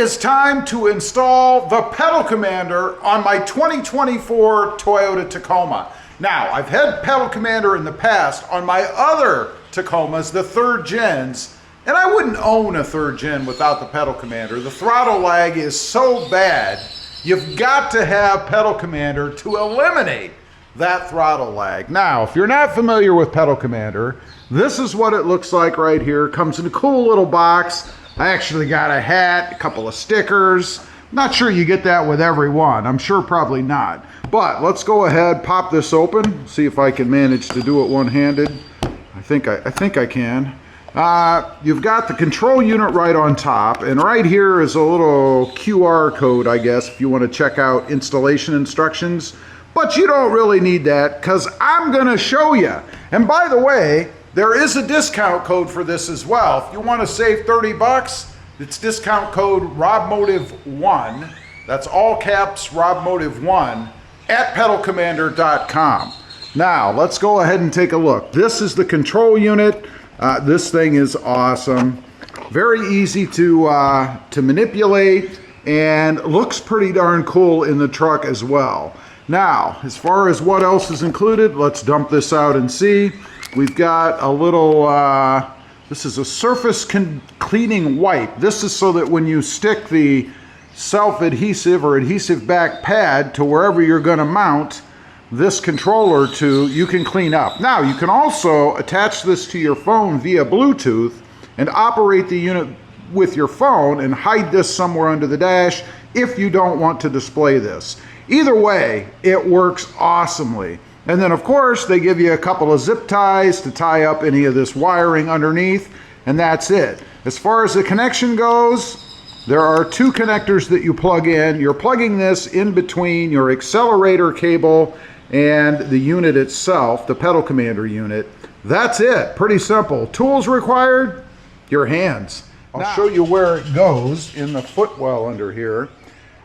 is time to install the pedal commander on my 2024 Toyota Tacoma. Now, I've had pedal commander in the past on my other Tacomas, the third gens, and I wouldn't own a third gen without the pedal commander. The throttle lag is so bad, you've got to have pedal commander to eliminate that throttle lag. Now, if you're not familiar with pedal commander, this is what it looks like right here. Comes in a cool little box. I actually got a hat, a couple of stickers. Not sure you get that with every one. I'm sure probably not. But let's go ahead, pop this open, see if I can manage to do it one-handed. I think I can. You've got the control unit right on top, and right here is a little QR code, I guess, if you want to check out installation instructions. But you don't really need that, because I'm going to show you. And by the way, there is a discount code for this as well. If you want to save 30 bucks, it's discount code RobMotive1. That's all caps RobMotive1 at pedalcommander.com. Now, let's go ahead and take a look. This is the control unit. This thing is awesome. Very easy to manipulate, and looks pretty darn cool in the truck as well. Now, as far as what else is included, let's dump this out and see. We've got a little, this is a surface cleaning wipe. This is so that when you stick the self-adhesive or adhesive back pad to wherever you're going to mount this controller to, you can clean up. Now, you can also attach this to your phone via Bluetooth and operate the unit with your phone and hide this somewhere under the dash if you don't want to display this. Either way, it works awesomely. And then, of course, they give you a couple of zip ties to tie up any of this wiring underneath, and that's it. As far as the connection goes, there are two connectors that you plug in. You're plugging this in between your accelerator cable and the unit itself, the pedal commander unit. That's it. Pretty simple. Tools required? Your hands. I'll show you where it goes in the footwell under here.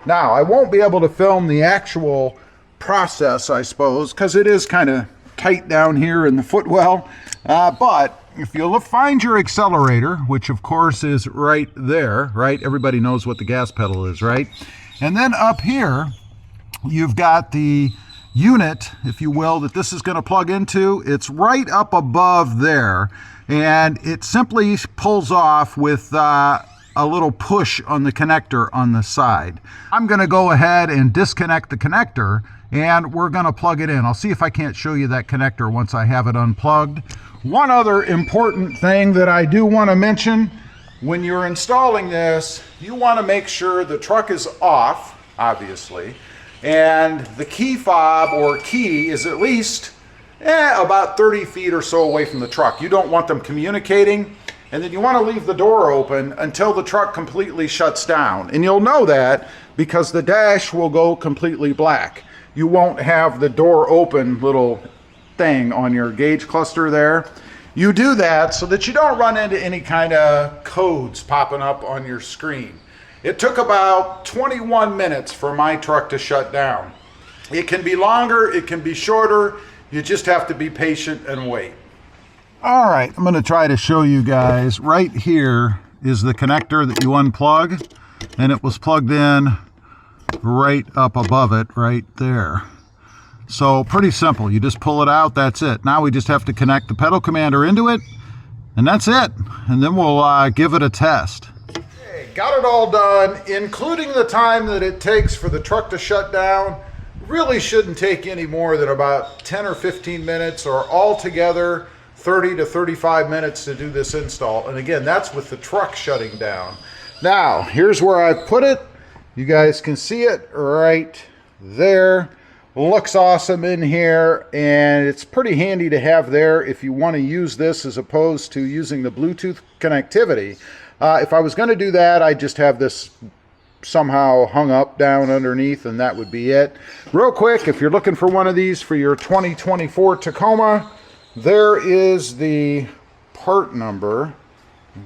Now, I won't be able to film the actual process, I suppose, because it is kind of tight down here in the footwell. But if you find your accelerator, which of course is right there, right? Everybody knows what the gas pedal is, right? And then up here, you've got the unit, if you will, that this is going to plug into. It's right up above there, and it simply pulls off with a little push on the connector on the side. I'm going to go ahead and disconnect the connector, and we're going to plug it in. I'll see if I can't show you that connector once I have it unplugged. One other important thing that I do want to mention, when you're installing this, you want to make sure the truck is off, obviously, and the key fob or key is at least about 30 feet or so away from the truck. You don't want them communicating, and then you want to leave the door open until the truck completely shuts down. And you'll know that because the dash will go completely black. You won't have the door open little thing on your gauge cluster there. You do that so that you don't run into any kind of codes popping up on your screen. It took about 21 minutes for my truck to shut down. It can be longer, it can be shorter. You just have to be patient and wait. All right, I'm going to try to show you guys. Right here is the connector that you unplug, and it was plugged in right up above it right there. So pretty simple. You just pull it out, that's it. Now we just have to connect the pedal commander into it, and that's it. And then we'll give it a test. Okay, got it all done, including the time that it takes for the truck to shut down. Really shouldn't take any more than about 10 or 15 minutes, or altogether 30 to 35 minutes to do this install. And again, that's with the truck shutting down. Now, here's where I put it. You guys can see it right there. Looks awesome in here, and it's pretty handy to have there if you want to use this as opposed to using the Bluetooth connectivity. If I was going to do that, I'd just have this somehow hung up down underneath, and that would be it. Real quick, if you're looking for one of these for your 2024 Tacoma, there is the part number.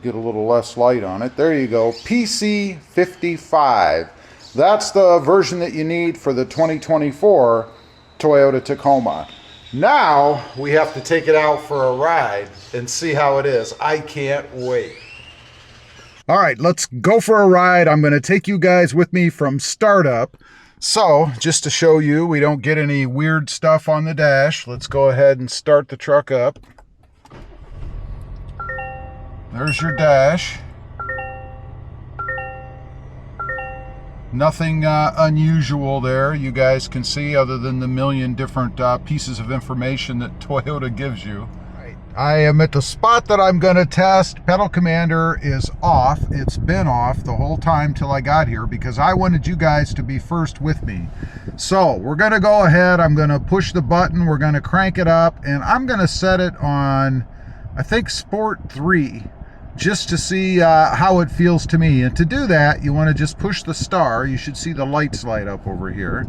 Get a little less light on it. There you go, PC55. That's the version that you need for the 2024 Toyota Tacoma. Now we have to take it out for a ride and see how it is. I can't wait. All right, let's go for a ride. I'm going to take you guys with me from startup. So just to show you we don't get any weird stuff on the dash, let's go ahead and start the truck up. There's your dash. Nothing unusual there, you guys can see, other than the million different pieces of information that Toyota gives you. I am at the spot that I'm going to test. Pedal commander is off. It's been off the whole time till I got here because I wanted you guys to be first with me. So we're going to go ahead. I'm going to push the button. We're going to crank it up, and I'm going to set it on, I think, Sport 3, just to see how it feels to me. And to do that, you want to just push the star. You should see the lights light up over here.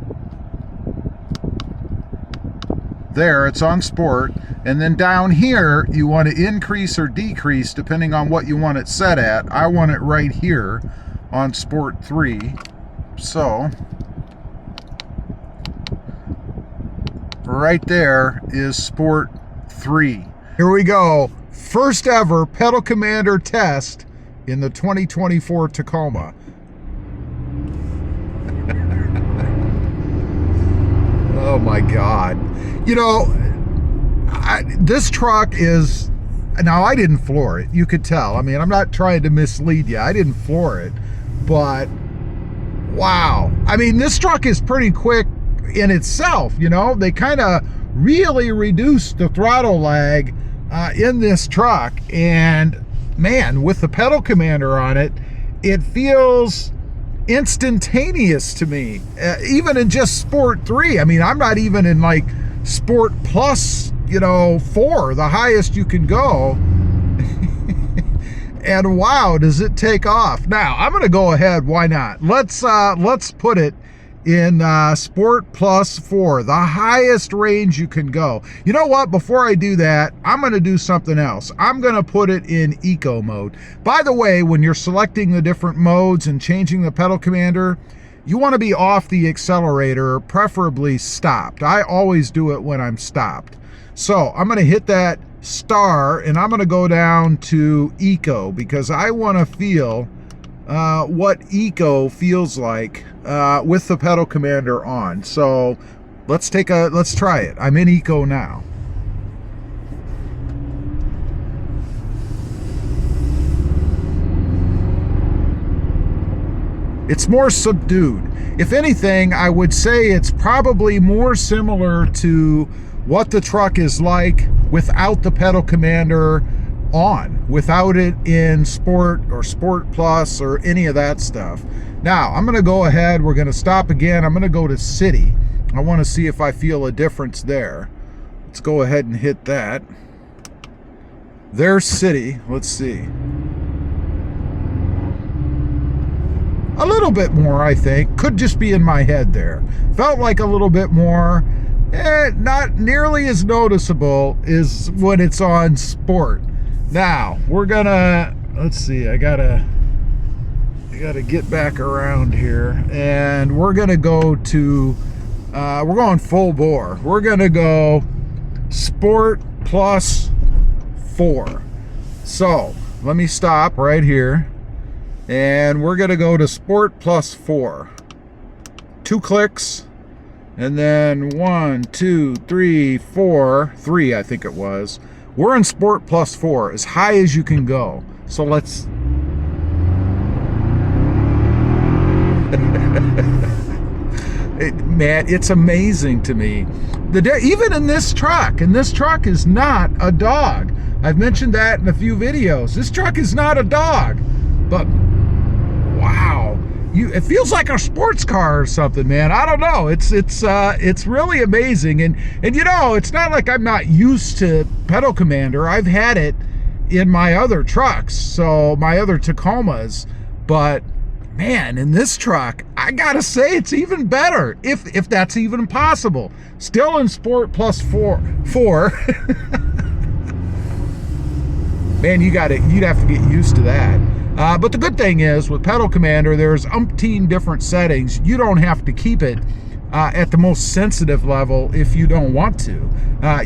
There, it's on Sport. And then down here, you want to increase or decrease depending on what you want it set at. I want it right here on Sport 3. So, right there is Sport 3. Here we go. First ever pedal commander test in the 2024 Tacoma. Oh my God. You know, this truck is, now I didn't floor it, you could tell. I mean, I'm not trying to mislead you. I didn't floor it, but wow. I mean, this truck is pretty quick in itself, you know. They kind of really reduced the throttle lag in this truck, and man, with the pedal commander on it, it feels instantaneous to me. Even in just Sport 3, I mean, I'm not even in like Sport Plus, you know, 4, the highest you can go. And wow, does it take off. Now, I'm going to go ahead, why not? Let's put it in Sport Plus 4, the highest range you can go. You know what? Before I do that, I'm going to do something else. I'm going to put it in eco mode. By the way, when you're selecting the different modes and changing the pedal commander, you want to be off the accelerator, preferably stopped. I always do it when I'm stopped. So I'm going to hit that star and I'm going to go down to eco because I want to feel what eco feels like with the pedal commander on. So let's try it. I'm in eco now. It's more subdued. If anything, I would say it's probably more similar to what the truck is like without the pedal commander on, without it in Sport or Sport Plus or any of that stuff. Now, I'm going to go ahead. We're going to stop again. I'm going to go to City. I want to see if I feel a difference there. Let's go ahead and hit that. There's City. Let's see. A little bit more, I think. Could just be in my head there. Felt like a little bit more. Not nearly as noticeable as when it's on Sport. Now, we're gonna, let's see, I gotta get back around here, and we're gonna go to, we're going full bore. We're gonna go Sport Plus 4. So, let me stop right here, and we're gonna go to Sport Plus 4. 2 clicks, and then 1, 2, 3, 4, 3 I think it was. We're in Sport Plus 4, as high as you can go. So let's... Man, it's amazing to me. Even in this truck, and this truck is not a dog. I've mentioned that in a few videos. This truck is not a dog, but wow. It feels like a sports car or something, man. I don't know. It's really amazing. And you know, it's not like I'm not used to pedal commander. I've had it in my other trucks, so my other Tacomas. But man, in this truck, I gotta say it's even better, if that's even possible. Still in Sport Plus 4. Man, you'd have to get used to that. But the good thing is, with pedal commander, there's umpteen different settings. You don't have to keep it at the most sensitive level if you don't want to.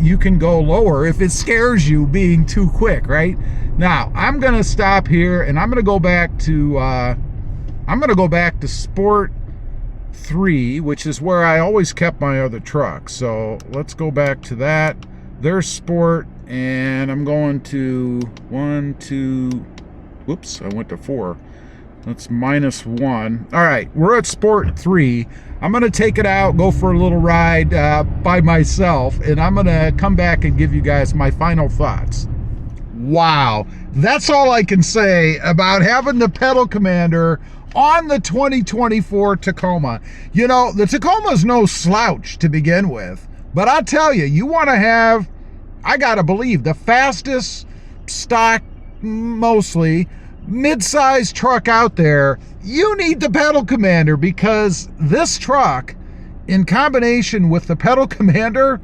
You can go lower if it scares you being too quick, right? Now, I'm gonna stop here and I'm gonna go back to Sport 3, which is where I always kept my other truck. So let's go back to that. There's Sport, and I'm going to 1, 2, whoops, I went to 4. That's -1. All right, we're at Sport 3. I'm gonna take it out, go for a little ride by myself, and I'm gonna come back and give you guys my final thoughts. Wow, that's all I can say about having the pedal commander on the 2024 Tacoma. You know, the Tacoma's no slouch to begin with, but I'll tell you, you want to have, I gotta believe, the fastest stock, mostly mid-sized truck out there. You need the pedal commander, because this truck, in combination with the pedal commander,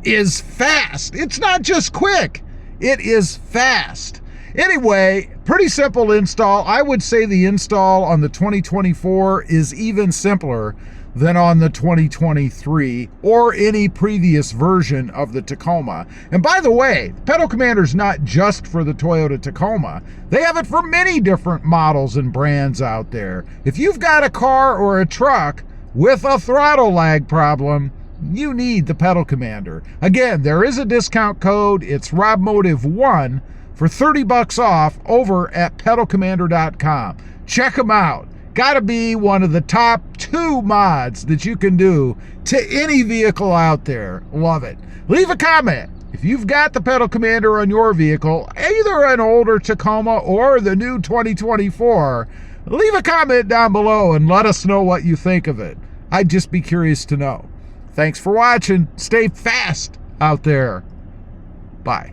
is fast. It's not just quick, it is fast. Anyway, pretty simple install. I would say the install on the 2024 is even simpler than on the 2023 or any previous version of the Tacoma. And by the way, the pedal commander is not just for the Toyota Tacoma. They have it for many different models and brands out there. If you've got a car or a truck with a throttle lag problem, you need the pedal commander. Again, there is a discount code. It's RobMotive1 for $30 off over at pedalcommander.com. Check them out. Gotta be one of the top 2 mods that you can do to any vehicle out there. Love it. Leave a comment if you've got the pedal commander on your vehicle, either an older Tacoma or the new 2024. Leave a comment down below and let us know what you think of it. I'd just be curious to know. Thanks for watching. Stay fast out there. Bye.